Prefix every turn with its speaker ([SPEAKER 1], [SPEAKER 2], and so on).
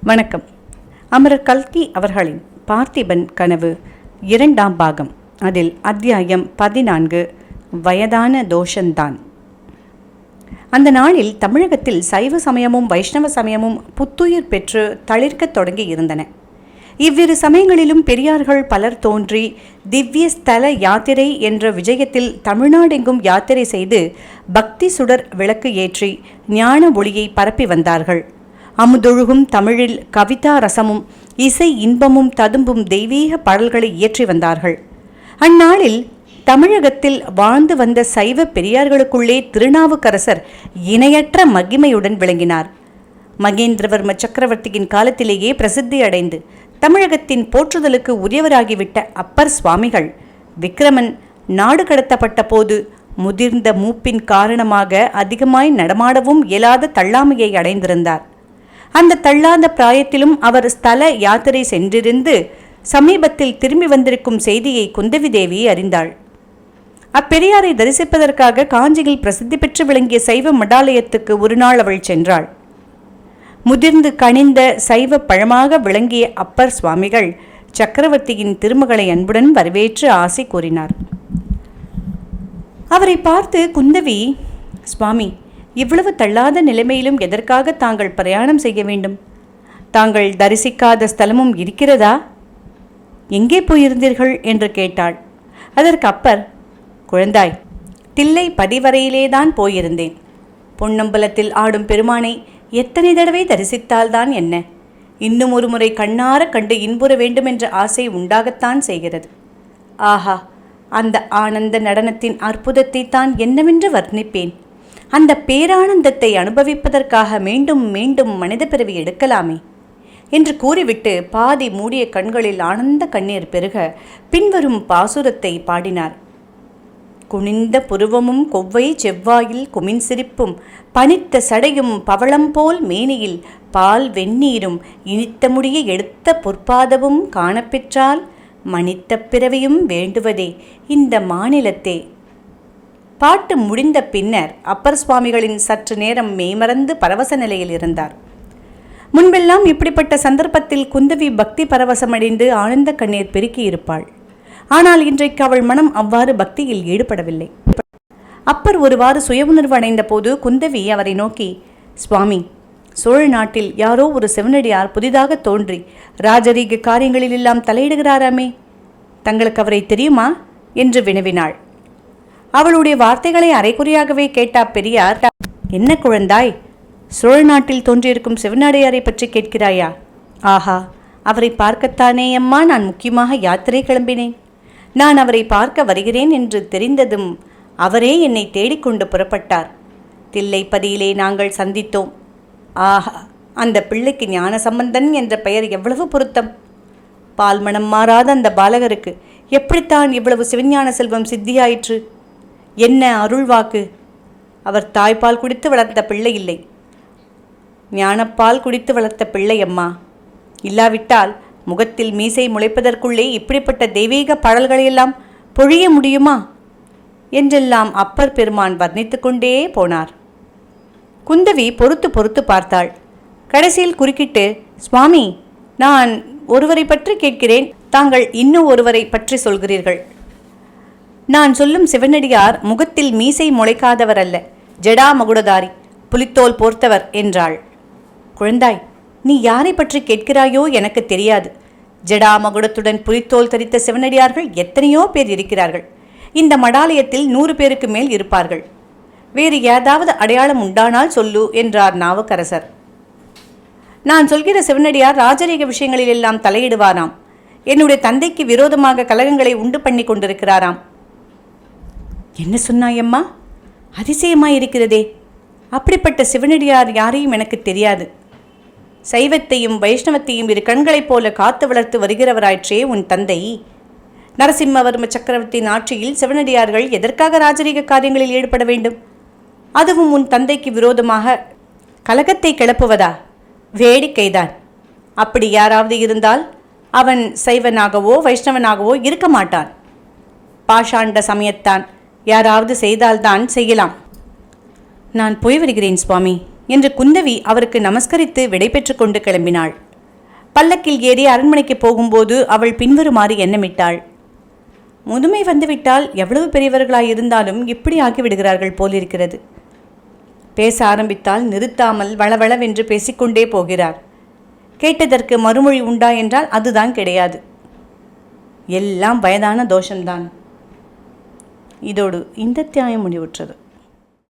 [SPEAKER 1] வணக்கம். அமரர் கல்கி அவர்களின் பார்த்திபன் கனவு 2ஆம் பாகம். அதில் அத்தியாயம் 14 வயதான தோஷந்தான். அந்த நாளில் தமிழகத்தில் சைவ சமயமும் வைஷ்ணவ சமயமும் புத்துயிர் பெற்று தளிர்க்கத் தொடங்கி இருந்தன. இவ்விரு சமயங்களிலும் பெரியார்கள் பலர் தோன்றி திவ்ய ஸ்தல யாத்திரை என்ற விஜயத்தில் தமிழ்நாடெங்கும் யாத்திரை செய்து பக்தி சுடர் விளக்கு ஏற்றி ஞான ஒளியை பரப்பி வந்தார்கள். அமுதொழுகும் தமிழில் கவிதா ரசமும் இசை இன்பமும் ததும்பும் தெய்வீக பாடல்களை இயற்றி வந்தார்கள். அந்நாளில் தமிழகத்தில் வாழ்ந்து வந்த சைவ பெரியார்களுக்குள்ளே திருநாவுக்கரசர் இணையற்ற மகிமையுடன் விளங்கினார். மகேந்திரவர்ம சக்கரவர்த்தியின் காலத்திலேயே பிரசித்தி அடைந்து தமிழகத்தின் போற்றுதலுக்கு உரியவராகிவிட்ட அப்பர் சுவாமிகள் விக்கிரமன் நாடு கடத்தப்பட்ட போது முதிர்ந்த மூப்பின் காரணமாக அதிகமாய் நடமாடவும் இயலாத தள்ளாமையை அடைந்திருந்தார். அந்த தள்ளாத பிராயத்திலும் அவர் ஸ்தல யாத்திரை சென்றிருந்து சமீபத்தில் திரும்பி வந்திருக்கும் செய்தியை குந்தவி தேவி அறிந்தாள். அப்பெரியாரை தரிசிப்பதற்காக காஞ்சியில் பிரசித்தி பெற்று விளங்கிய சைவ மடாலயத்துக்கு ஒரு நாள் அவள் சென்றாள். முதிர்ந்து கனிந்த சைவ பழமாக விளங்கிய அப்பர் சுவாமிகள் சக்கரவர்த்தியின் திருமகளை அன்புடன் வரவேற்று ஆசை கூறினார். அவரை பார்த்து குந்தவி, சுவாமி, இவ்வளவு தள்ளாத நிலைமையிலும் எதற்காக தாங்கள் பிரயாணம் செய்ய வேண்டும்? தாங்கள் தரிசிக்காத ஸ்தலமும் இருக்கிறதா? எங்கே போயிருந்தீர்கள் என்று கேட்டாள். அதற்கு அப்பர், குழந்தாய், தில்லை பதிவரையிலேதான் போயிருந்தேன். பொன்னம்பலத்தில் ஆடும் பெருமானை எத்தனை தடவை தரிசித்தால்தான் என்ன? இன்னும் ஒரு முறை கண்ணார கண்டு இன்புற வேண்டுமென்ற ஆசை உண்டாகத்தான் செய்கிறது. ஆஹா, அந்த ஆனந்த நடனத்தின் அற்புதத்தை தான் என்னவென்று வர்ணிப்பேன். அந்த பேரானந்தத்தை அனுபவிப்பதற்காக மீண்டும் மீண்டும் மனித பிறவி எடுக்கலாமே என்று கூறிவிட்டு பாதி மூடிய கண்களில் ஆனந்த கண்ணீர் பெருக பின்வரும் பாசுரத்தை பாடினார். குனிந்த புருவமும் கொவ்வை செவ்வாயில் குமின் சிரிப்பும் பனித்த சடையும் பவளம் போல் மேனியில் பால் வெந்நீரும் இனித்த முடிய எடுத்த பொற்பாதமும் காணப்பெற்றால் மனித்த பிறவியும் வேண்டுவதே இந்த மாநிலத்தே. பாட்டு முடிந்த பின்னர் அப்பர் சுவாமிகளின் சற்று நேரம் மெய்மறந்து பரவச நிலையில் இருந்தார். முன்பெல்லாம் இப்படிப்பட்ட சந்தர்ப்பத்தில் குந்தவி பக்தி பரவசமடைந்து ஆனந்த கண்ணீர் பெருக்கி இருப்பாள். ஆனால் இன்றைக்கு அவள் மனம் அவ்வாறு பக்தியில் ஈடுபடவில்லை. அப்பர் ஒருவாறு சுய உணர்வு அடைந்த போது குந்தவி அவரை நோக்கி, சுவாமி, சோழ நாட்டில் யாரோ ஒரு சிவனடியார் புதிதாக தோன்றி ராஜரீக காரியங்களில் எல்லாம் தலையிடுகிறாராமே, தங்களுக்கு அவரை தெரியுமா என்று வினவினாள். அவளுடைய வார்த்தைகளை அரைக்குறையாகவே கேட்டா பெரியார், என்ன குழந்தாய், சோழ நாட்டில் தோன்றியிருக்கும் சிவனடியாரை பற்றி கேட்கிறாயா? ஆஹா, அவரை பார்க்கத்தானே அம்மா நான் முக்கியமாக யாத்திரை கிளம்பினேன். நான் அவரை பார்க்க வருகிறேன் என்று தெரிந்ததும் அவரே என்னை தேடிக்கொண்டு புறப்பட்டார். தில்லைப்பதியிலே நாங்கள் சந்தித்தோம். ஆஹா, அந்த பிள்ளைக்கு ஞான சம்பந்தன் என்ற பெயர் எவ்வளவு பொருத்தம்! பால்மணம் மாறாத அந்த பாலகருக்கு எப்படித்தான் இவ்வளவு சிவஞான செல்வம் சித்தியாயிற்று! என்ன அருள்வாக்கு! அவர் தாய்ப்பால் குடித்து வளர்த்த பிள்ளை இல்லை, ஞானப்பால் குடித்து வளர்த்த பிள்ளை அம்மா. இல்லாவிட்டால் முகத்தில் மீசை முளைப்பதற்குள்ளே இப்படிப்பட்ட தெய்வீக பாடல்களையெல்லாம் பொழிய முடியுமா என்றெல்லாம் அப்பர் பெருமான் வர்ணித்து கொண்டே போனார். குந்தவி பொறுத்து பொறுத்து பார்த்தாள். கடைசியில் குறுக்கிட்டு, சுவாமி, நான் ஒருவரை பற்றி கேட்கிறேன், தாங்கள் இன்னும் ஒருவரை பற்றி சொல்கிறீர்கள். நான் சொல்லும் சிவனடியார் முகத்தில் மீசை முளைக்காதவர் அல்ல, ஜடா மகுடதாரி, புலித்தோல் போர்த்தவர் என்றாள். குழந்தாய், நீ யாரை பற்றி கேட்கிறாயோ எனக்கு தெரியாது. ஜடா மகுடத்துடன் புலித்தோல் தரித்த சிவனடியார்கள் எத்தனையோ பேர் இருக்கிறார்கள். இந்த மடாலயத்தில் 100 பேருக்கு மேல் இருப்பார்கள். வேறு ஏதாவது அடையாளம் உண்டானால் சொல்லு என்றார் நாவுக்கரசர். நான் சொல்கிற சிவனடியார் ராஜரீக விஷயங்களில் எல்லாம் தலையிடுவாராம். என்னுடைய தந்தைக்கு விரோதமாக கலகங்களை உண்டு பண்ணி கொண்டிருக்கிறாராம். என்ன சொன்னாயம்மா? அதிசயமாயிருக்கிறதே. அப்படிப்பட்ட சிவனடியார் யாரையும் எனக்கு தெரியாது. சைவத்தையும் வைஷ்ணவத்தையும் இரு கண்களைப் போல காத்து வளர்த்து வருகிறவராயிற்றே உன் தந்தை. நரசிம்மவர்ம சக்கரவர்த்தியின் ஆட்சியில் சிவனடியார்கள் எதற்காக ராஜரீக காரியங்களில் ஈடுபட வேண்டும்? அதுவும் உன் தந்தைக்கு விரோதமாக கலகத்தை கிளப்புவதா? வேடிக்கைதான். அப்படி யாராவது இருந்தால் அவன் சைவனாகவோ வைஷ்ணவனாகவோ இருக்க மாட்டான். பாஷாண்ட சமயத்தான் யாராவது செய்தால்தான் செய்யலாம். நான் போய் வருகிறேன் சுவாமி என்று குந்தவி அவருக்கு நமஸ்கரித்து விடை பெற்று கொண்டு கிளம்பினாள். பல்லக்கில் ஏறி அரண்மனைக்கு போகும்போது அவள் பின்வருமாறு எண்ணமிட்டாள். முதுமை வந்துவிட்டால் எவ்வளவு பெரியவர்களாயிருந்தாலும் இப்படி ஆகிவிடுகிறார்கள் போலிருக்கிறது. பேச ஆரம்பித்தால் நிறுத்தாமல் வளவளவென்று பேசிக்கொண்டே போகிறார். கேட்டதற்கு மறுமொழி உண்டா என்றால் அதுதான் கிடையாது. எல்லாம் வயதான தோஷம்தான். இதோடு இந்த அத்தியாயம் முடிவுற்றது.